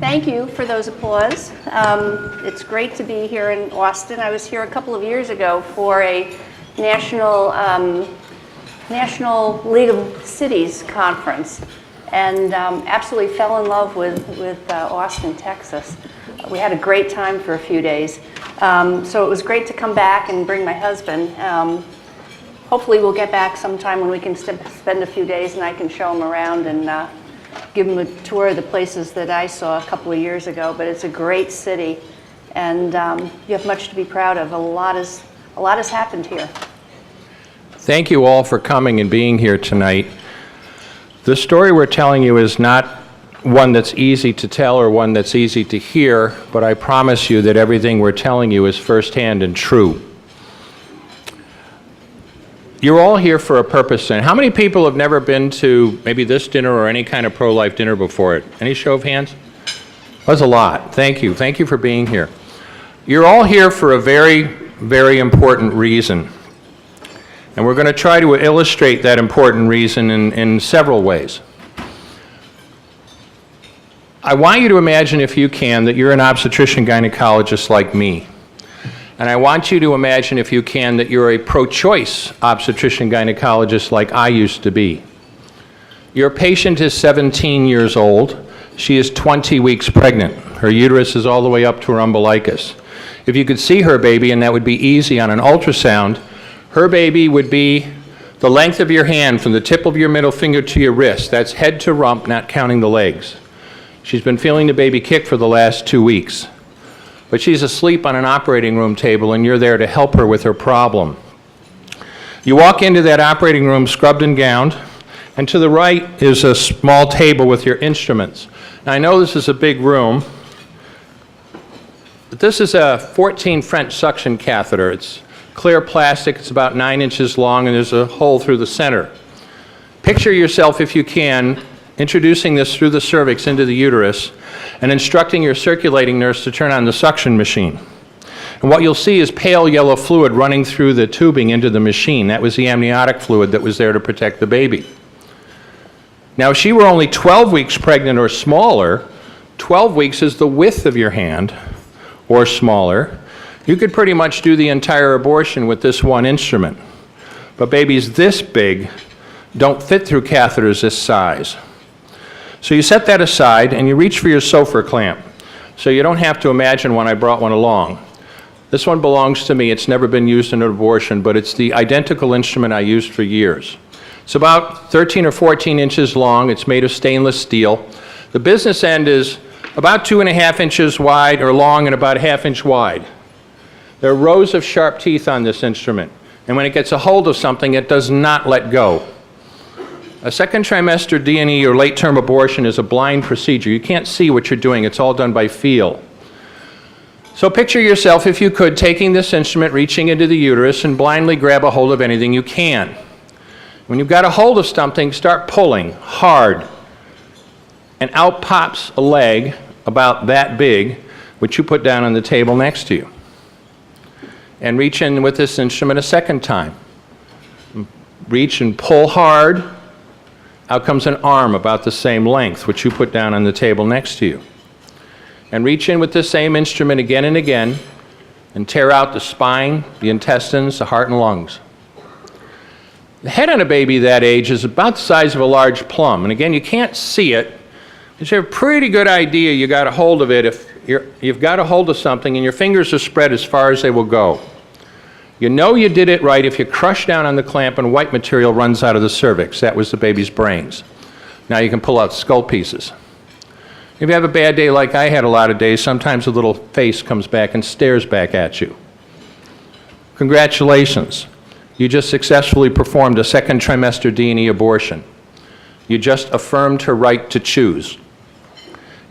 thank you for those applause. It's great to be here in Austin. I was here a couple of years ago for a National League of Cities conference, and absolutely fell in love with Austin, Texas. We had a great time for a few days. So it was great to come back and bring my husband. Hopefully we'll get back sometime when we can spend a few days and I can show him around and give him a tour of the places that I saw a couple of years ago. But it's a great city, and you have much to be proud of. A lot has happened here. Thank you all for coming and being here tonight. The story we're telling you is not one that's easy to tell or one that's easy to hear, but I promise you that everything we're telling you is firsthand and true. You're all here for a purpose, and how many people have never been to maybe this dinner or any kind of pro-life dinner before it? Any show of hands? That's a lot. Thank you. Thank you for being here. You're all here for a very, very important reason. And we're going to try to illustrate that important reason in several ways. I want you to imagine, if you can, that you're an obstetrician gynecologist like me. And I want you to imagine, if you can, that you're a pro-choice obstetrician gynecologist like I used to be. Your patient is 17 years old. She is 20 weeks pregnant. Her uterus is all the way up to her umbilicus. If you could see her baby, and that would be easy on an ultrasound, her baby would be the length of your hand from the tip of your middle finger to your wrist. That's head to rump, not counting the legs. She's been feeling the baby kick for the last 2 weeks. But she's asleep on an operating room table, and you're there to help her with her problem. You walk into that operating room scrubbed and gowned, and to the right is a small table with your instruments. Now, I know this is a big room, but this is a 14 French suction catheter. It's clear plastic, it's about 9 inches long, and there's a hole through the center. Picture yourself, if you can, introducing this through the cervix into the uterus and instructing your circulating nurse to turn on the suction machine. And what you'll see is pale yellow fluid running through the tubing into the machine. That was the amniotic fluid that was there to protect the baby. Now, if she were only 12 weeks pregnant or smaller, 12 weeks is the width of your hand, or smaller, you could pretty much do the entire abortion with this one instrument. But babies this big don't fit through catheters this size. So you set that aside and you reach for your Sofer clamp. So you don't have to imagine when I brought one along. This one belongs to me. It's never been used in an abortion, but it's the identical instrument I used for years. It's about 13 or 14 inches long. It's made of stainless steel. The business end is about 2.5 inches wide or long and about 1/2 inch wide. There are rows of sharp teeth on this instrument, and when it gets a hold of something, it does not let go. A second trimester D&E or late-term abortion is a blind procedure. You can't see what you're doing. It's all done by feel. So picture yourself, if you could, taking this instrument, reaching into the uterus, and blindly grab a hold of anything you can. When you've got a hold of something, start pulling hard, and out pops a leg about that big, which you put down on the table next to you. And reach in with this instrument a second time. Reach and pull hard. Out comes an arm about the same length, which you put down on the table next to you. And reach in with the same instrument again and again, and tear out the spine, the intestines, the heart and lungs. The head on a baby that age is about the size of a large plum. And again, you can't see it, but you have a pretty good idea you got a hold of it if you've got a hold of something and your fingers are spread as far as they will go. You know you did it right if you crush down on the clamp and white material runs out of the cervix. That was the baby's brains. Now you can pull out skull pieces. If you have a bad day like I had a lot of days, sometimes a little face comes back and stares back at you. Congratulations. You just successfully performed a second trimester D&E abortion. You just affirmed her right to choose.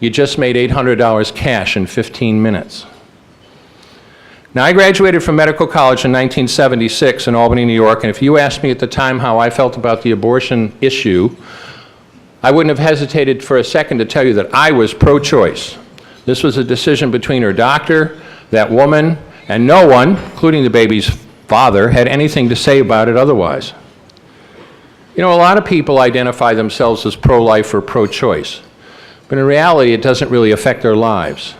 You just made $800 cash in 15 minutes. Now, I graduated from medical college in 1976 in Albany, New York, and if you asked me at the time how I felt about the abortion issue, I wouldn't have hesitated for a second to tell you that I was pro-choice. This was a decision between her doctor, that woman, and no one, including the baby's father, had anything to say about it otherwise. You know, a lot of people identify themselves as pro-life or pro-choice. But in reality, it doesn't really affect their lives.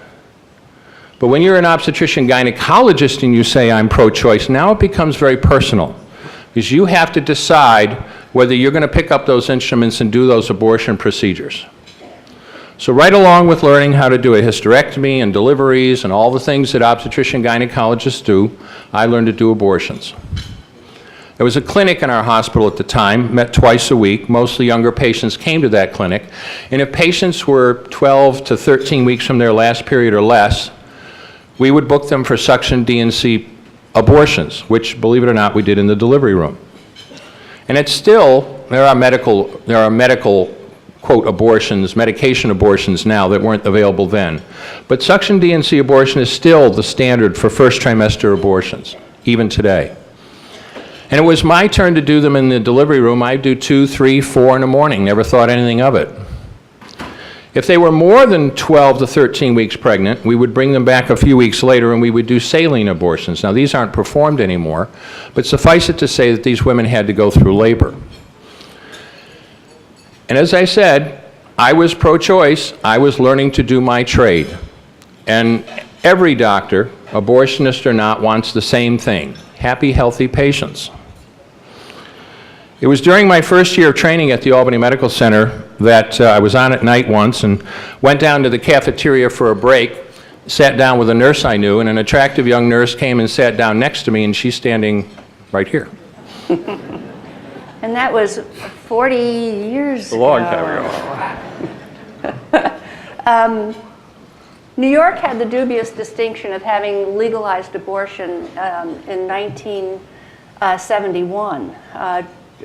But when you're an obstetrician gynecologist and you say, I'm pro-choice, now it becomes very personal. Because you have to decide whether you're going to pick up those instruments and do those abortion procedures. So right along with learning how to do a hysterectomy and deliveries and all the things that obstetrician gynecologists do, I learned to do abortions. There was a clinic in our hospital at the time, met twice a week. Mostly younger patients came to that clinic. And if patients were 12 to 13 weeks from their last period or less, we would book them for suction D&C abortions, which, believe it or not, we did in the delivery room. And it's still, there are medical, quote, abortions, medication abortions now that weren't available then. But suction D&C abortion is still the standard for first trimester abortions, even today. And it was my turn to do them in the delivery room. I'd do 2, 3, 4 in the morning, never thought anything of it. If they were more than 12 to 13 weeks pregnant, we would bring them back a few weeks later and we would do saline abortions. Now, these aren't performed anymore, but suffice it to say that these women had to go through labor. And as I said, I was pro-choice. I was learning to do my trade. And every doctor, abortionist or not, wants the same thing: happy, healthy patients. It was during my first year of training at the Albany Medical Center that I was on at night once and went down to the cafeteria for a break, sat down with a nurse I knew, and an attractive young nurse came and sat down next to me, and she's standing right here. And that was 40 years ago. A long time ago. New York had the dubious distinction of having legalized abortion in 1971.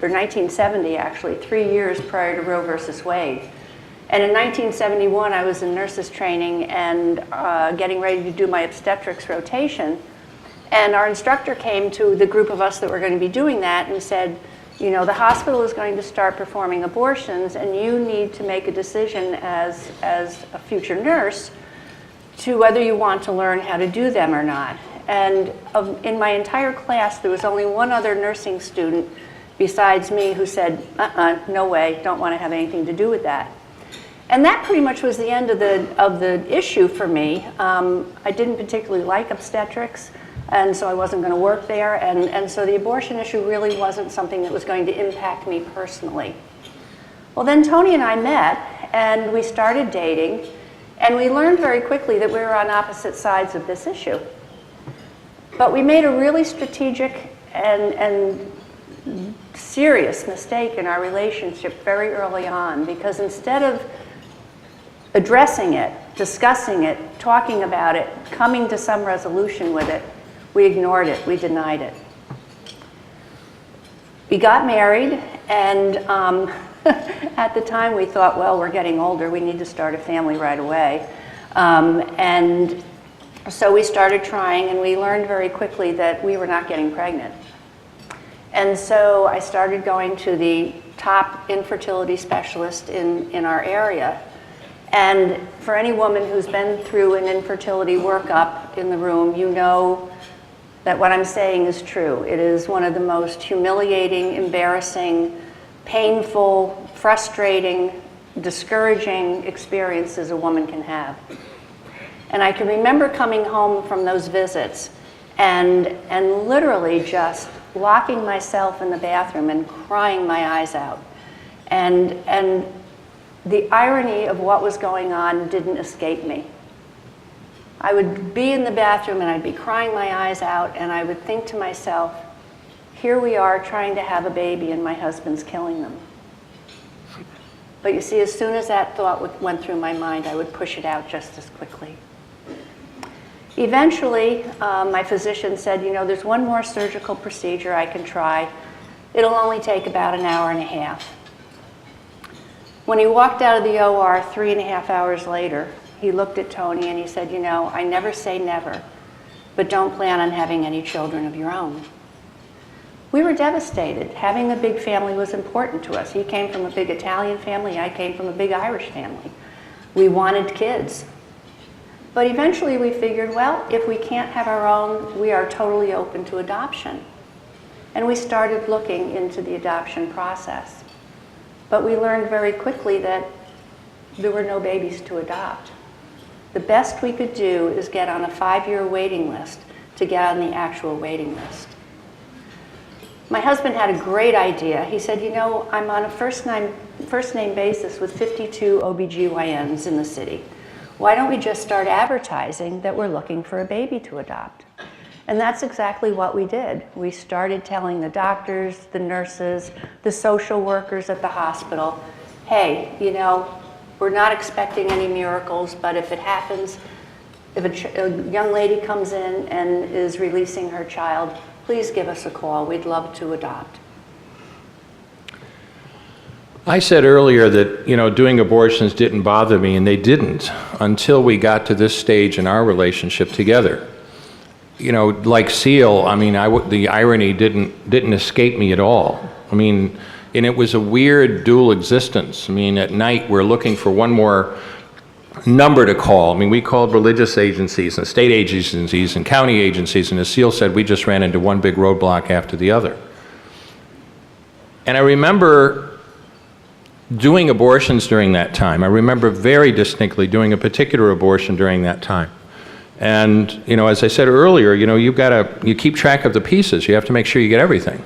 Or 1970, actually, 3 years prior to Roe versus Wade. And in 1971, I was in nurses training and getting ready to do my obstetrics rotation. And our instructor came to the group of us that were going to be doing that and said, you know, the hospital is going to start performing abortions, and you need to make a decision as a future nurse to whether you want to learn how to do them or not. And in my entire class, there was only one other nursing student besides me who said, no way, don't want to have anything to do with that. And that pretty much was the end of the issue for me. I didn't particularly like obstetrics, and so I wasn't going to work there, and so the abortion issue really wasn't something that was going to impact me personally. Well, then Tony and I met, and we started dating, and we learned very quickly that we were on opposite sides of this issue. But we made a really strategic and serious mistake in our relationship very early on, because instead of addressing it, discussing it, talking about it, coming to some resolution with it, we ignored it, we denied it. We got married, and at the time we thought, well, we're getting older, we need to start a family right away. And so we started trying, and we learned very quickly that we were not getting pregnant. And so I started going to the top infertility specialist in our area. And for any woman who's been through an infertility workup in the room, you know that what I'm saying is true. It is one of the most humiliating, embarrassing, painful, frustrating, discouraging experiences a woman can have. And I can remember coming home from those visits and literally just locking myself in the bathroom and crying my eyes out. And the irony of what was going on didn't escape me. I would be in the bathroom and I'd be crying my eyes out, and I would think to myself, here we are trying to have a baby and my husband's killing them. But you see, as soon as that thought went through my mind, I would push it out just as quickly. Eventually, my physician said, you know, there's one more surgical procedure I can try. It'll only take about an hour and a half. When he walked out of the OR 3.5 hours later, he looked at Tony and he said, you know, I never say never, but don't plan on having any children of your own. We were devastated. Having a big family was important to us. He came from a big Italian family, I came from a big Irish family. We wanted kids. But eventually we figured, well, if we can't have our own, we are totally open to adoption. And we started looking into the adoption process. But we learned very quickly that there were no babies to adopt. The best we could do is get on a 5-year waiting list to get on the actual waiting list. My husband had a great idea. He said, you know, I'm on a first name basis with 52 OBGYNs in the city. Why don't we just start advertising that we're looking for a baby to adopt? And that's exactly what we did. We started telling the doctors, the nurses, the social workers at the hospital, hey, you know, we're not expecting any miracles, but if it happens, if a young lady comes in and is releasing her child, please give us a call. We'd love to adopt. I said earlier that, you know, doing abortions didn't bother me, and they didn't until we got to this stage in our relationship together. You know, like Seal, I mean, the irony didn't escape me at all. I mean, and it was a weird dual existence. I mean, at night we're looking for one more number to call. I mean, we called religious agencies and state agencies and county agencies, and as Seal said, we just ran into one big roadblock after the other. And I remember doing abortions during that time. I remember very distinctly doing a particular abortion during that time. And, you know, as I said earlier, you know, you keep track of the pieces. You have to make sure you get everything.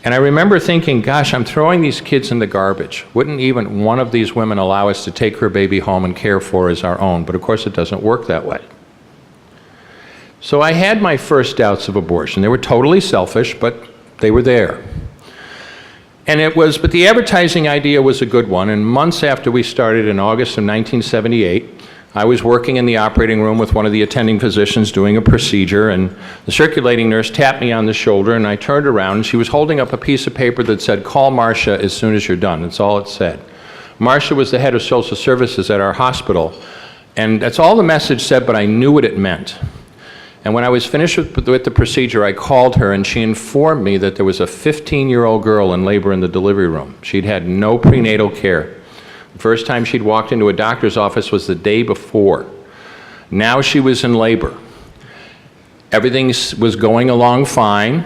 And I remember thinking, gosh, I'm throwing these kids in the garbage. Wouldn't even one of these women allow us to take her baby home and care for her as our own? But of course it doesn't work that way. So I had my first doubts of abortion. They were totally selfish, but they were there. But the advertising idea was a good one, and months after we started in August of 1978, I was working in the operating room with one of the attending physicians doing a procedure, and the circulating nurse tapped me on the shoulder, and I turned around, and she was holding up a piece of paper that said, "Call Marcia as soon as you're done." That's all it said. Marcia was the head of social services at our hospital, and that's all the message said, but I knew what it meant. And when I was finished with the procedure, I called her, and she informed me that there was a 15-year-old girl in labor in the delivery room. She'd had no prenatal care. The first time she'd walked into a doctor's office was the day before. Now she was in labor. Everything was going along fine,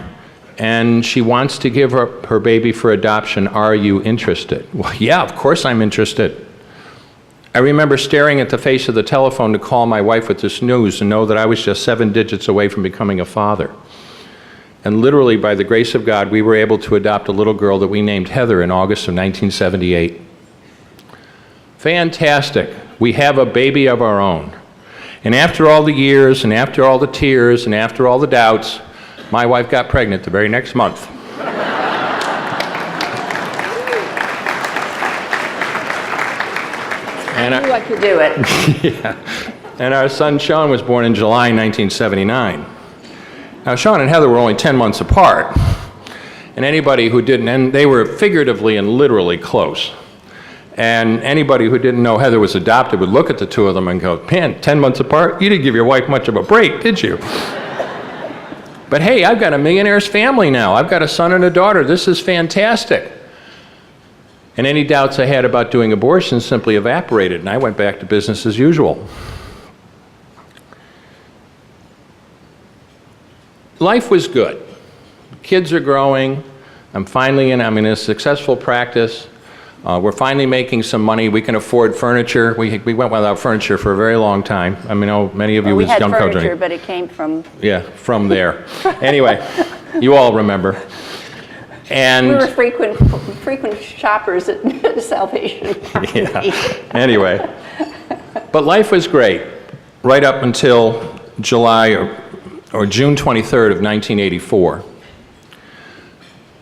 and she wants to give her baby for adoption. Are you interested? Well, yeah, of course I'm interested. I remember staring at the face of the telephone to call my wife with this news and know that I was just 7 digits away from becoming a father. And literally, by the grace of God, we were able to adopt a little girl that we named Heather in August of 1978. Fantastic. We have a baby of our own. And after all the years, and after all the tears, and after all the doubts, my wife got pregnant the very next month. And I knew I could do it. Yeah. And our son Sean was born in July 1979. Now Sean and Heather were only 10 months apart. And anybody who didn't, and they were figuratively and literally close. And anybody who didn't know Heather was adopted would look at the two of them and go, man, 10 months apart? You didn't give your wife much of a break, did you? But hey, I've got a millionaire's family now. I've got a son and a daughter. This is fantastic. And any doubts I had about doing abortions simply evaporated, and I went back to business as usual. Life was good. Kids are growing. I'm in a successful practice. We're finally making some money. We can afford furniture. We went without furniture for a very long time. I mean, many of you as young children. We had furniture, but it came from... Yeah, from there. Anyway, you all remember. And we were frequent shoppers at Salvation. Yeah. Anyway, but life was great right up until July or June 23rd of 1984.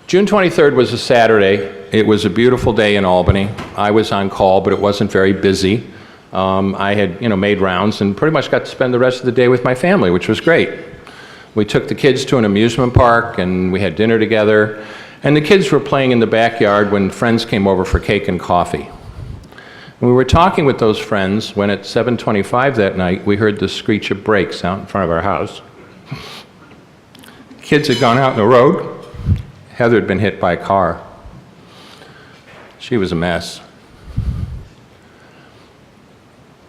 June 23rd was a Saturday. It was a beautiful day in Albany. I was on call, but it wasn't very busy. I had, made rounds and pretty much got to spend the rest of the day with my family, which was great. We took the kids to an amusement park and we had dinner together. And the kids were playing in the backyard when friends came over for cake and coffee. And we were talking with those friends when at 7:25 that night, we heard the screech of brakes out in front of our house. Kids had gone out in the road. Heather had been hit by a car. She was a mess.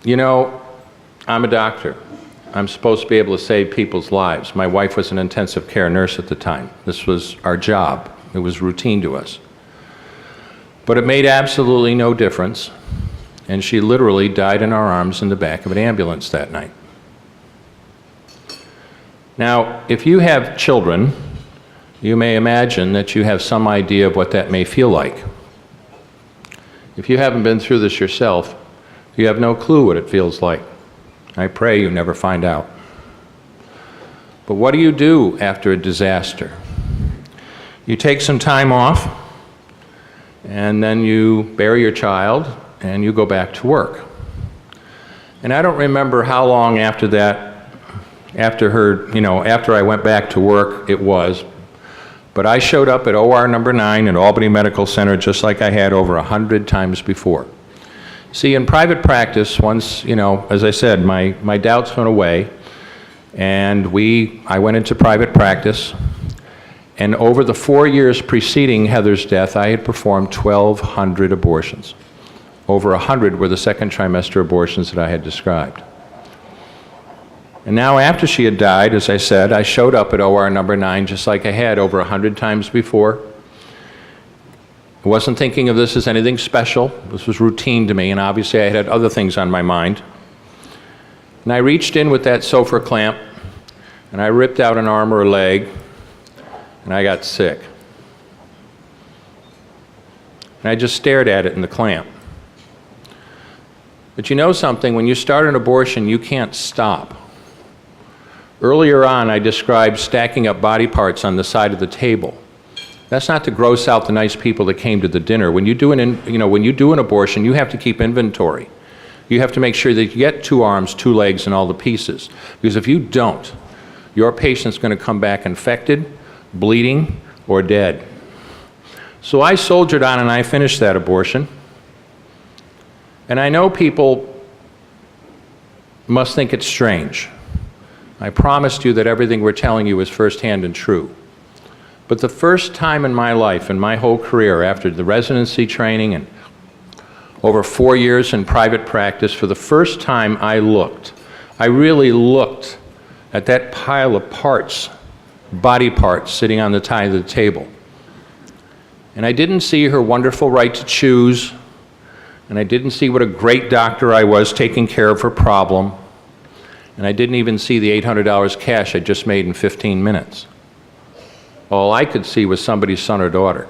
I'm a doctor. I'm supposed to be able to save people's lives. My wife was an intensive care nurse at the time. This was our job. It was routine to us. But it made absolutely no difference. and she literally died in our arms in the back of an ambulance that night. Now, if you have children, you may imagine that you have some idea of what that may feel like. If you haven't been through this yourself, you have no clue what it feels like. I pray you never find out. But what do you do after a disaster? You take some time off, and then you bury your child, and you go back to work. And I don't remember how long after that, after I went back to work it was, but I showed up at OR number 9 at Albany Medical Center just like I had over 100 times before. See, in private practice, once, as I said, my doubts went away, and I went into private practice, and over the 4 years preceding Heather's death, I had performed 1,200 abortions. Over 100 were the second trimester abortions that I had described. And now after she had died, as I said, I showed up at OR number 9 just like I had over 100 times before. I wasn't thinking of this as anything special. This was routine to me, and obviously I had other things on my mind. And I reached in with that sofa clamp, and I ripped out an arm or a leg, and I got sick. And I just stared at it in the clamp. But you know something, when you start an abortion, you can't stop. Earlier on, I described stacking up body parts on the side of the table. That's not to gross out the nice people that came to the dinner. When you do an abortion, you have to keep inventory. You have to make sure that you get 2 arms, 2 legs, and all the pieces. Because if you don't, your patient's going to come back infected, bleeding, or dead. So I soldiered on and I finished that abortion. And I know people must think it's strange. I promised you that everything we're telling you is firsthand and true. But the first time in my life, in my whole career, after the residency training and over 4 years in private practice, for the first time I really looked at that pile of parts, body parts, sitting on the side of the table. And I didn't see her wonderful right to choose, and I didn't see what a great doctor I was taking care of her problem, and I didn't even see the $800 cash I just made in 15 minutes. All I could see was somebody's son or daughter.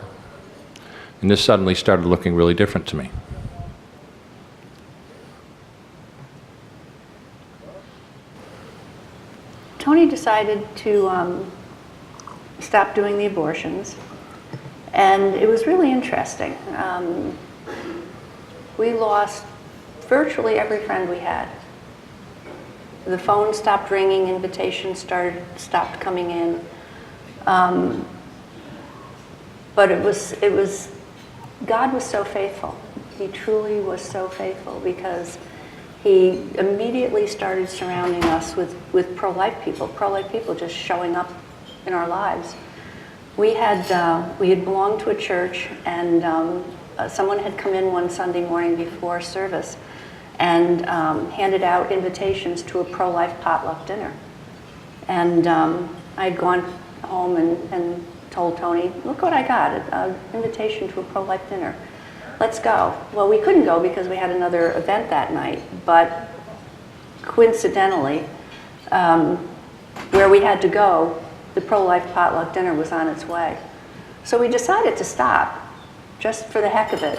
And this suddenly started looking really different to me. Tony decided to stop doing the abortions, and it was really interesting. We lost virtually every friend we had. The phone stopped ringing, invitations stopped coming in. But it was, God was so faithful. He truly was so faithful, because he immediately started surrounding us with pro-life people just showing up in our lives. We had belonged to a church, and someone had come in one Sunday morning before service and handed out invitations to a pro-life potluck dinner. And I had gone home and told Tony, look what I got, an invitation to a pro-life dinner. Let's go. Well, we couldn't go because we had another event that night, but coincidentally, where we had to go, the pro-life potluck dinner was on its way. So we decided to stop, just for the heck of it.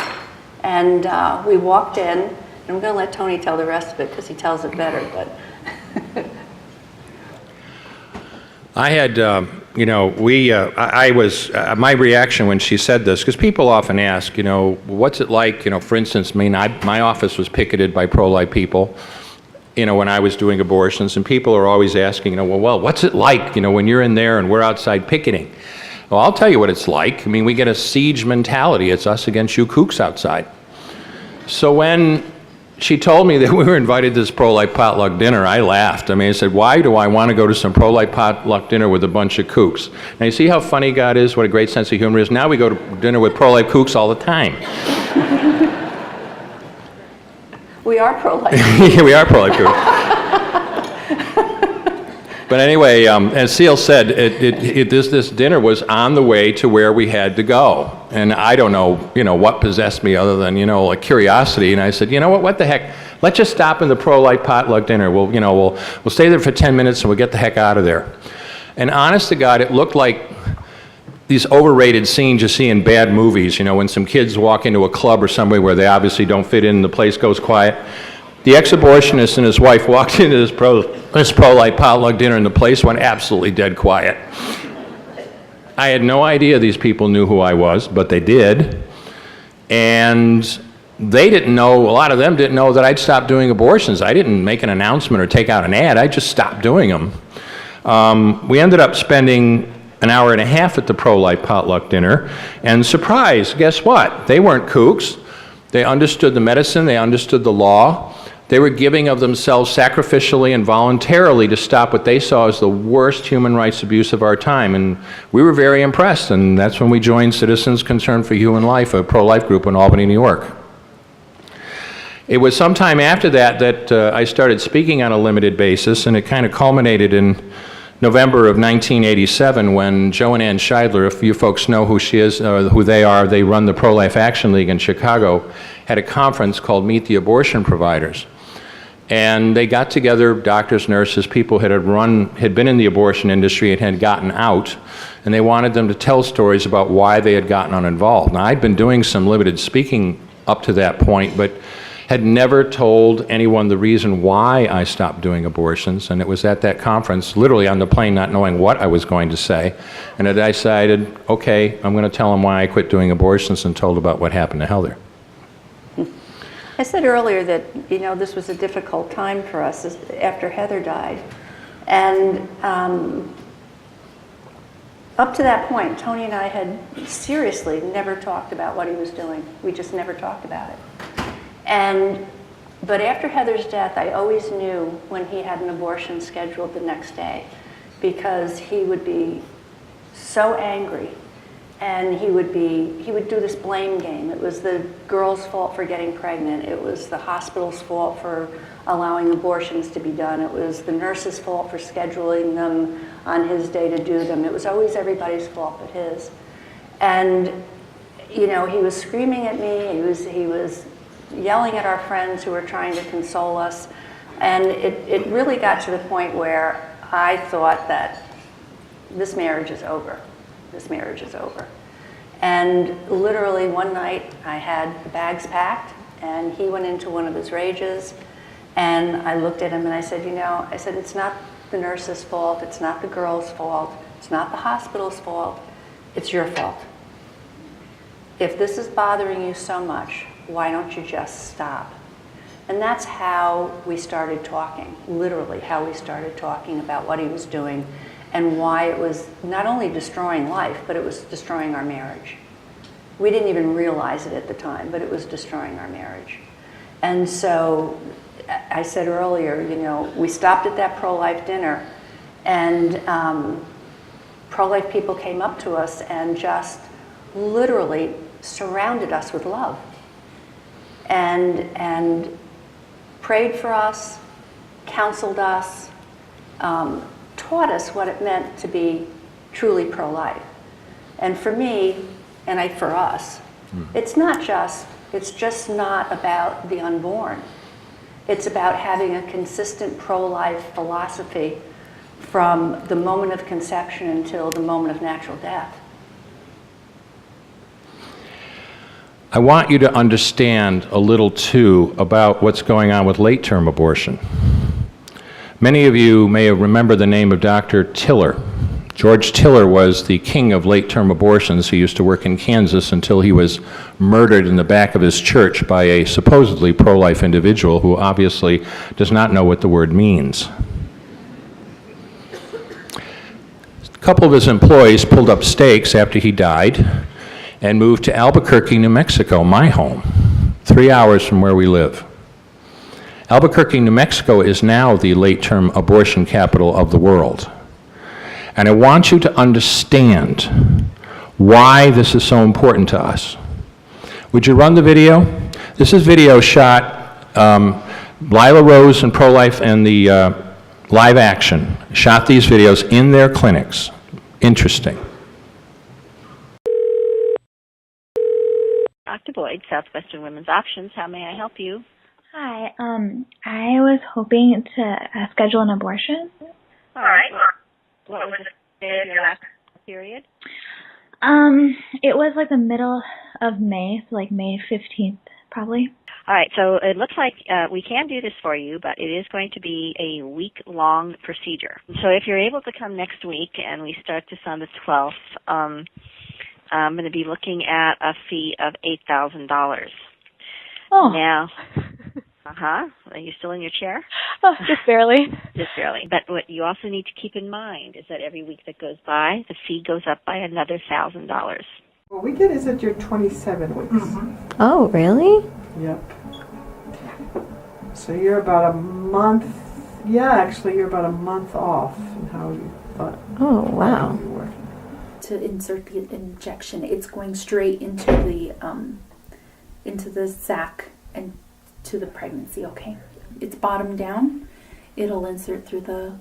And we walked in, and I'm going to let Tony tell the rest of it because he tells it better. But I had, my reaction when she said this, because people often ask, what's it like, for instance, my office was picketed by pro-life people, when I was doing abortions, and people are always asking, well, what's it like, when you're in there and we're outside picketing? Well, I'll tell you what it's like. We get a siege mentality. It's us against you kooks outside. So when she told me that we were invited to this pro-life potluck dinner, I laughed. I said, why do I want to go to some pro-life potluck dinner with a bunch of kooks? Now, you see how funny God is, what a great sense of humor is? Now we go to dinner with pro-life kooks all the time. we are pro-life. Yeah, we are pro-life kooks. But anyway, as Seal said, this dinner was on the way to where we had to go. And I don't know, what possessed me other than, like curiosity. And I said, you know what the heck? Let's just stop in the pro-life potluck dinner. We'll stay there for 10 minutes and we'll get the heck out of there. And honest to God, it looked like these overrated scenes you see in bad movies, when some kids walk into a club or somewhere where they obviously don't fit in and the place goes quiet. The ex-abortionist and his wife walked into this pro-life potluck dinner and the place went absolutely dead quiet. I had no idea these people knew who I was, but they did. And they didn't know, a lot of them didn't know that I'd stopped doing abortions. I didn't make an announcement or take out an ad, I just stopped doing them. We ended up spending an hour and a half at the pro-life potluck dinner, and surprise, guess what? They weren't kooks. They understood the medicine, they understood the law. They were giving of themselves sacrificially and voluntarily to stop what they saw as the worst human rights abuse of our time. And we were very impressed, and that's when we joined Citizens Concerned for Human Life, a pro-life group in Albany, New York. It was sometime after that I started speaking on a limited basis, and it kind of culminated in November of 1987 when Joe and Ann Scheidler, if you folks know who she is, who they are, they run the Pro-Life Action League in Chicago, had a conference called Meet the Abortion Providers. And they got together, doctors, nurses, people had been in the abortion industry and had gotten out, and they wanted them to tell stories about why they had gotten uninvolved. Now, I'd been doing some limited speaking up to that point, but had never told anyone the reason why I stopped doing abortions, and it was at that conference, literally on the plane, not knowing what I was going to say, and I decided, okay, I'm going to tell them why I quit doing abortions, and told about what happened to Heather. I said earlier that, this was a difficult time for us after Heather died. And up to that point, Tony and I had seriously never talked about what he was doing. We just never talked about it. But after Heather's death, I always knew when he had an abortion scheduled the next day, because he would be so angry. And he would do this blame game. It was the girl's fault for getting pregnant. It was the hospital's fault for allowing abortions to be done. It was the nurse's fault for scheduling them on his day to do them. It was always everybody's fault but his. And, he was screaming at me. He was yelling at our friends who were trying to console us. And it really got to the point where I thought that this marriage is over. This marriage is over. And literally one night I had the bags packed and he went into one of his rages, and I looked at him and I said, it's not the nurse's fault, it's not the girl's fault, it's not the hospital's fault, it's your fault. If this is bothering you so much, why don't you just stop? And that's how we started talking, literally how we started talking about what he was doing and why it was not only destroying life, but it was destroying our marriage. We didn't even realize it at the time, but it was destroying our marriage. And so I said earlier, we stopped at that pro-life dinner, and pro-life people came up to us and just literally surrounded us with love and prayed for us, counseled us, taught us what it meant to be truly pro-life. And for me, and for us, it's just not about the unborn. It's about having a consistent pro-life philosophy from the moment of conception until the moment of natural death. I want you to understand a little, too, about what's going on with late-term abortion. Many of you may remember the name of Dr. Tiller. George Tiller was the king of late-term abortions. He used to work in Kansas until he was murdered in the back of his church by a supposedly pro-life individual who obviously does not know what the word means. A couple of his employees pulled up stakes after he died and moved to Albuquerque, New Mexico, my home, 3 hours from where we live. Albuquerque, New Mexico is now the late-term abortion capital of the world. And I want you to understand why this is so important to us. Would you run the video? This is video shot, Lila Rose and Pro-Life and the live action, shot these videos in their clinics. Interesting. Dr. Boyd, Southwestern Women's Options. How may I help you? Hi, I was hoping to schedule an abortion. All right. What was the day of your last period? It was like the middle of May, so like May 15th, probably. All right, so it looks like we can do this for you, but it is going to be a week-long procedure. So if you're able to come next week, and we start this on the 12th, I'm going to be looking at a fee of $8,000. Oh. Now, are you still in your chair? Oh, just barely. Just barely. But what you also need to keep in mind is that every week that goes by, the fee goes up by another $1,000. What we get is at your 27 weeks. Oh, really? Yep. So you're about a month, actually you're about a month off in how you thought. Oh, wow. You were. To insert the injection, it's going straight into the sac and to the pregnancy. Okay, it's bottom down. It'll insert through the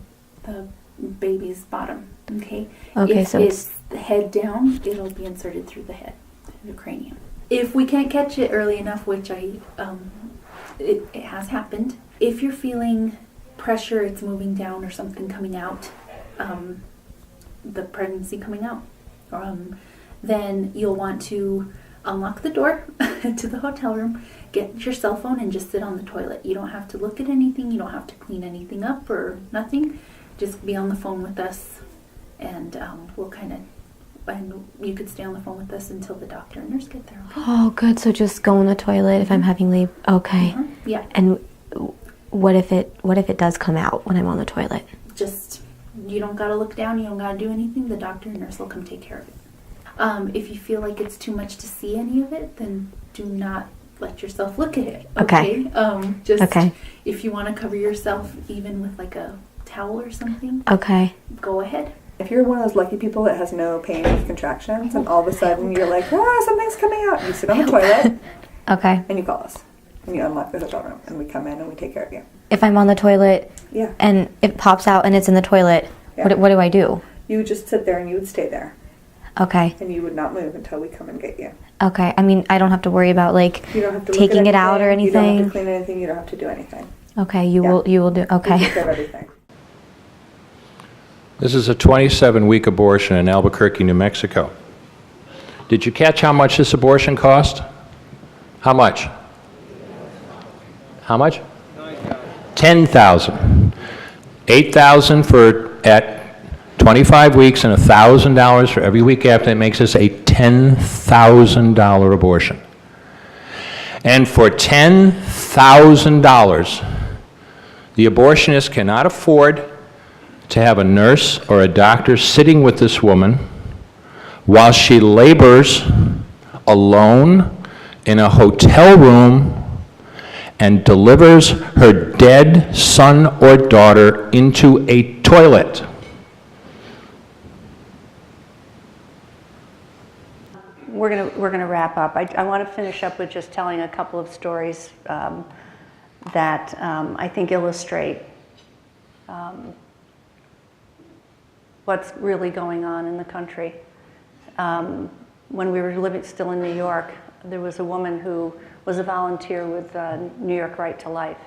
baby's bottom. Okay. Okay, if so it's the head down, it'll be inserted through the head, through the cranium. If we can't catch it early enough, which it has happened. If you're feeling pressure, it's moving down or something coming out, the pregnancy coming out, then you'll want to unlock the door to the hotel room, get your cell phone, and just sit on the toilet. You don't have to look at anything. You don't have to clean anything up or nothing. Just be on the phone with us, and and you could stay on the phone with us until the doctor and nurse get there. Okay? Oh, good. So just go in the toilet if I'm having labor. Okay. Yeah. And what if it does come out when I'm on the toilet? Just, you don't gotta look down. You don't gotta do anything. The doctor and nurse will come take care of it. If you feel like it's too much to see any of it, then do not let yourself look at it. Okay. Okay? If you want to cover yourself, even with like a towel or something, Okay. go ahead. If you're one of those lucky people that has no pain with contractions and all of a sudden you're like, something's coming out, you sit on the toilet Okay. and you call us and you unlock the hotel room and we come in and we take care of you. If I'm on the toilet Yeah. and it pops out and it's in the toilet, Yeah. what do I do? You would just sit there and you would stay there Okay. and you would not move until we come and get you. Okay. I mean, I don't have to worry about like You don't have to look taking at it out or anything. You don't have anything. to clean anything. You don't have to do anything. Okay. You Yeah. will do. We Okay. take care of everything. This is a 27-week abortion in Albuquerque, New Mexico. Did you catch how much this abortion cost? How much? How much? $10,000. $8,000 for at 25 weeks and $1,000 for every week after. That makes this a $10,000 abortion. And for $10,000, the abortionist cannot afford to have a nurse or a doctor sitting with this woman while she labors alone in a hotel room and delivers her dead son or daughter into a toilet. We're gonna wrap up. I want to finish up with just telling a couple of stories that I think illustrate what's really going on in the country. When we were still in New York, there was a woman who was a volunteer with New York Right to Life.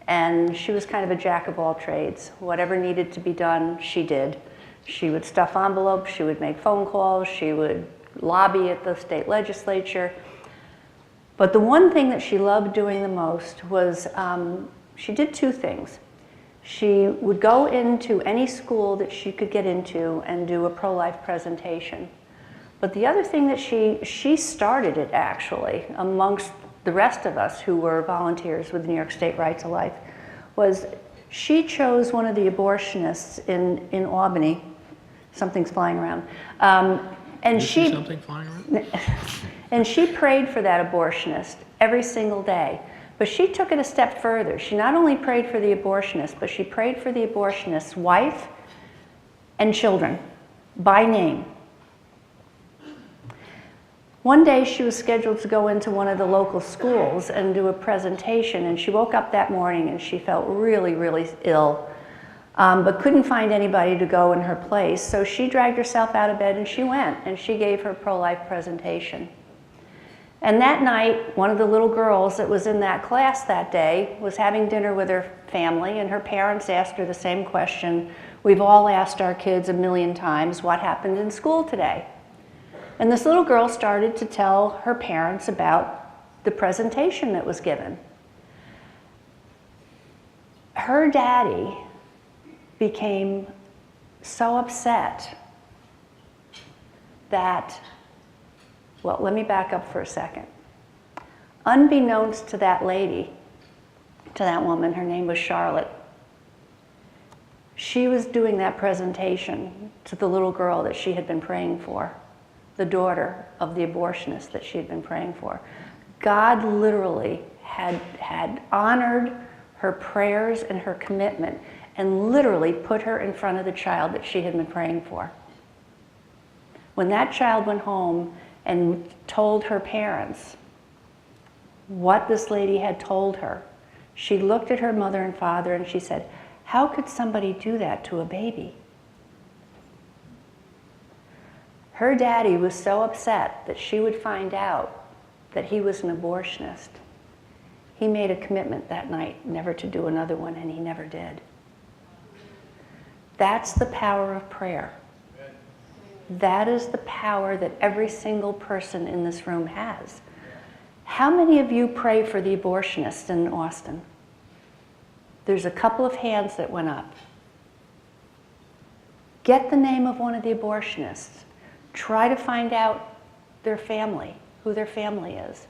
And she was kind of a jack of all trades. Whatever needed to be done, she did. She would stuff envelopes, she would make phone calls, she would lobby at the state legislature. But the one thing that she loved doing the most was she did two things. She would go into any school that she could get into and do a pro-life presentation. But the other thing that she started it actually amongst the rest of us who were volunteers with New York State Right to Life was she chose one of the abortionists in Albany. Something's flying around. And she prayed for that abortionist every single day. But she took it a step further. She not only prayed for the abortionist, but she prayed for the abortionist's wife and children by name. One day she was scheduled to go into one of the local schools and do a presentation, and she woke up that morning and she felt really, really ill. but couldn't find anybody to go in her place. So she dragged herself out of bed and she went, and she gave her pro-life presentation. And that night, one of the little girls that was in that class that day was having dinner with her family, and her parents asked her the same question we've all asked our kids a million times: what happened in school today? And this little girl started to tell her parents about the presentation that was given. Her daddy became so upset that, well, let me back up for a second. Unbeknownst to that lady, to that woman, her name was Charlotte, she was doing that presentation to the little girl that she had been praying for, the daughter of the abortionist that she had been praying for. God literally had honored her prayers and her commitment and literally put her in front of the child that she had been praying for. When that child went home and told her parents what this lady had told her, she looked at her mother and father and she said, "How could somebody do that to a baby?" Her daddy was so upset that she would find out that he was an abortionist. He made a commitment that night never to do another one, and he never did. That's the power of prayer. That is the power that every single person in this room has. How many of you pray for the abortionist in Austin? There's a couple of hands that went up. Get the name of one of the abortionists. Try to find out their family, who their family is.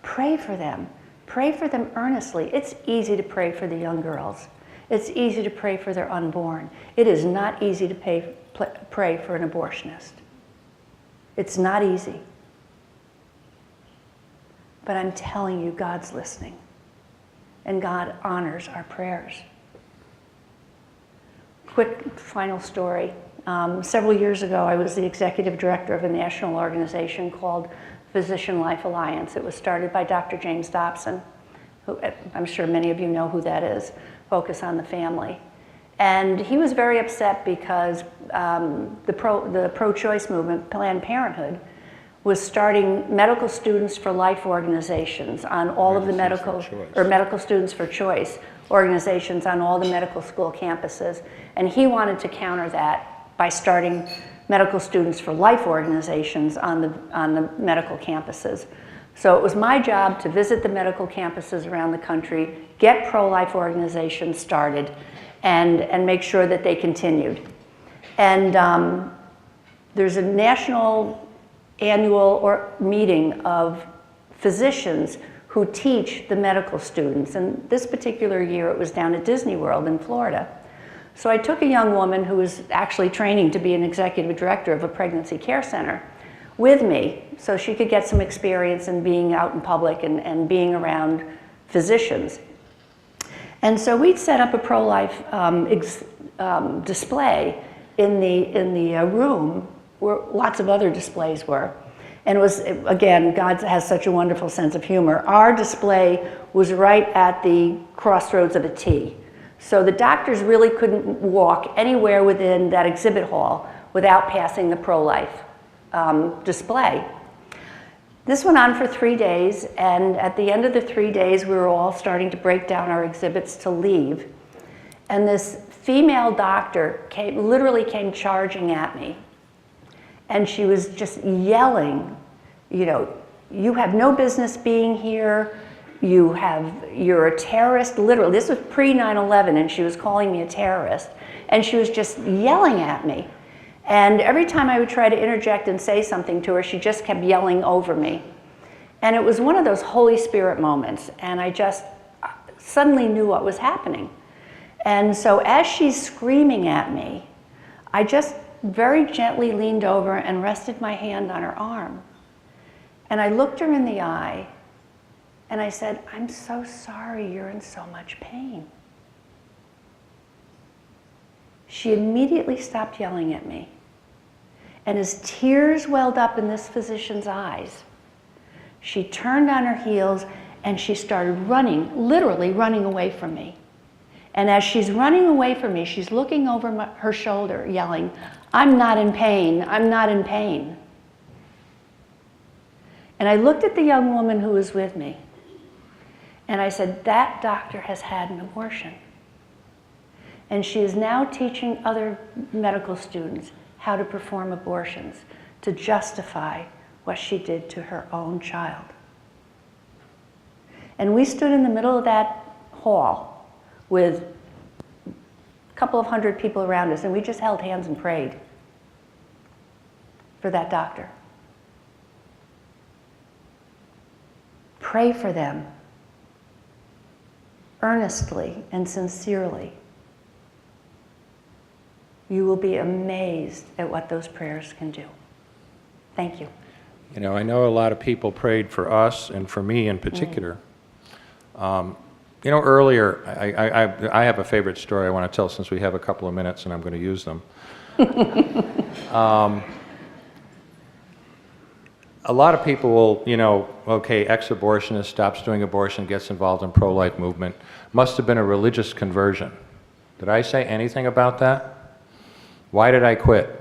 Pray for them. Pray for them earnestly. It's easy to pray for the young girls. It's easy to pray for their unborn. It is not easy to pray for an abortionist. It's not easy. But I'm telling you, God's listening. And God honors our prayers. Quick final story. Several years ago, I was the executive director of a national organization called Physician Life Alliance. It was started by Dr. James Dobson, who I'm sure many of you know who that is, Focus on the Family. And he was very upset because the pro-choice movement, Planned Parenthood, was starting medical students for life organizations on all of the medical students for choice organizations on all the medical school campuses. And he wanted to counter that by starting medical students for life organizations on the medical campuses. So it was my job to visit the medical campuses around the country, get pro-life organizations started, and make sure that they continued. And there's a national annual meeting of physicians who teach the medical students. And this particular year, it was down at Disney World in Florida. So I took a young woman who was actually training to be an executive director of a pregnancy care center with me so she could get some experience in being out in public and being around physicians. And so we'd set up a pro-life display in the room where lots of other displays were. And it was, again, God has such a wonderful sense of humor. Our display was right at the crossroads of a T. So the doctors really couldn't walk anywhere within that exhibit hall without passing the pro-life display. This went on for 3 days, and at the end of the 3 days, we were all starting to break down our exhibits to leave. And this female doctor literally came charging at me. And she was just yelling, you know, "You have no business being here. You're a terrorist." Literally, this was pre-9/11, and she was calling me a terrorist. And she was just yelling at me. And every time I would try to interject and say something to her, she just kept yelling over me. And it was one of those Holy Spirit moments, and I just suddenly knew what was happening. And so as she's screaming at me, I just very gently leaned over and rested my hand on her arm. And I looked her in the eye, and I said, "I'm so sorry you're in so much pain." She immediately stopped yelling at me. And as tears welled up in this physician's eyes, she turned on her heels and she started running, literally running away from me. And as she's running away from me, she's looking over her shoulder, yelling, "I'm not in pain, I'm not in pain." And I looked at the young woman who was with me, and I said, "That doctor has had an abortion." And she is now teaching other medical students how to perform abortions to justify what she did to her own child. And we stood in the middle of that hall with a couple of hundred people around us, and we just held hands and prayed for that doctor. Pray for them earnestly and sincerely. You will be amazed at what those prayers can do. Thank you. You know, I know a lot of people prayed for us and for me in particular. You know, earlier, I have a favorite story I want to tell since we have a couple of minutes and I'm going to use them. A lot of people will, you know, okay, ex-abortionist stops doing abortion, gets involved in pro-life movement. Must have been a religious conversion. Did I say anything about that? Why did I quit?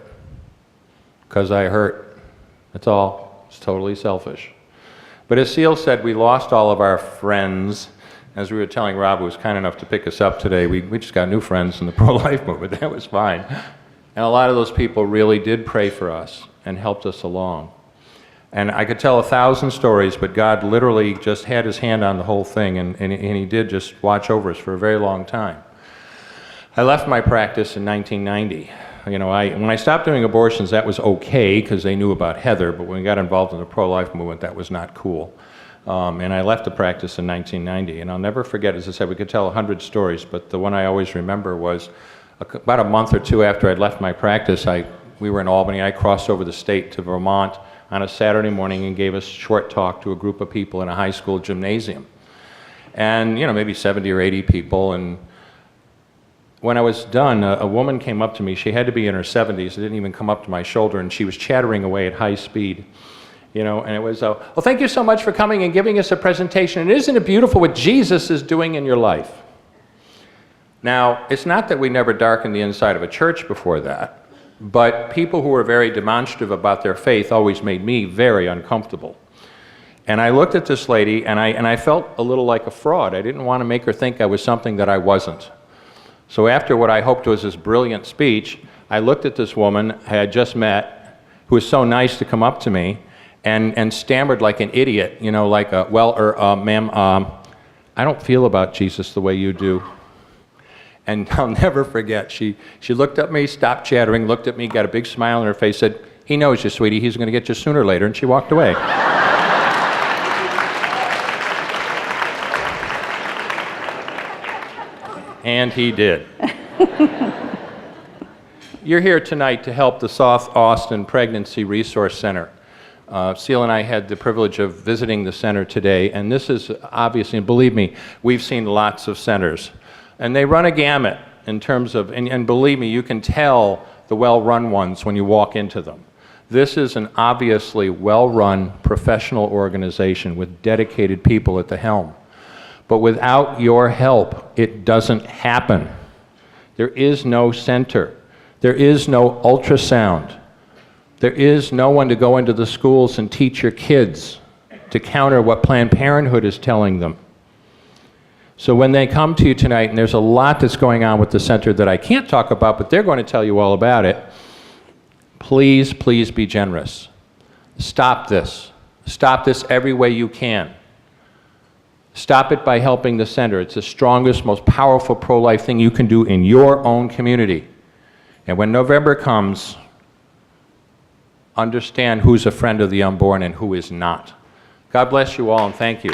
Because I hurt. That's all. It's totally selfish. But as Seal said, we lost all of our friends. As we were telling Rob, who was kind enough to pick us up today, we just got new friends in the pro-life movement. That was fine. And a lot of those people really did pray for us and helped us along. And I could tell 1,000 stories, but God literally just had his hand on the whole thing, and he did just watch over us for a very long time. I left my practice in 1990. You know, when I stopped doing abortions, that was okay because they knew about Heather, but when we got involved in the pro-life movement, that was not cool. And I left the practice in 1990, and I'll never forget, as I said, we could tell 100 stories, but the one I always remember was about a month or two after I'd left my practice, we were in Albany. I crossed over the state to Vermont on a Saturday morning and gave a short talk to a group of people in a high school gymnasium. And, you know, maybe 70 or 80 people, and when I was done, a woman came up to me. She had to be in her 70s. It didn't even come up to my shoulder, and she was chattering away at high speed. You know, and it was, well, thank you so much for coming and giving us a presentation. And isn't it beautiful what Jesus is doing in your life? Now, it's not that we never darkened the inside of a church before that, but people who were very demonstrative about their faith always made me very uncomfortable. And I looked at this lady, and I felt a little like a fraud. I didn't want to make her think I was something that I wasn't. So after what I hoped was this brilliant speech, I looked at this woman I had just met, who was so nice to come up to me, and stammered like an idiot, you know, like, ma'am, I don't feel about Jesus the way you do. And I'll never forget, she looked at me, stopped chattering, looked at me, got a big smile on her face, said, "He knows you, sweetie, he's going to get you sooner or later," and she walked away. And he did. You're here tonight to help the South Austin Pregnancy Resource Center. Seal and I had the privilege of visiting the center today, and this is obviously, and believe me, we've seen lots of centers. And they run a gamut in terms of, and believe me, you can tell the well-run ones when you walk into them. This is an obviously well-run professional organization with dedicated people at the helm. But without your help, it doesn't happen. There is no center. There is no ultrasound. There is no one to go into the schools and teach your kids to counter what Planned Parenthood is telling them. So when they come to you tonight, and there's a lot that's going on with the center that I can't talk about, but they're going to tell you all about it, please, please be generous. Stop this. Stop this every way you can. Stop it by helping the center. It's the strongest, most powerful pro-life thing you can do in your own community. And when November comes, understand who's a friend of the unborn and who is not. God bless you all, and thank you.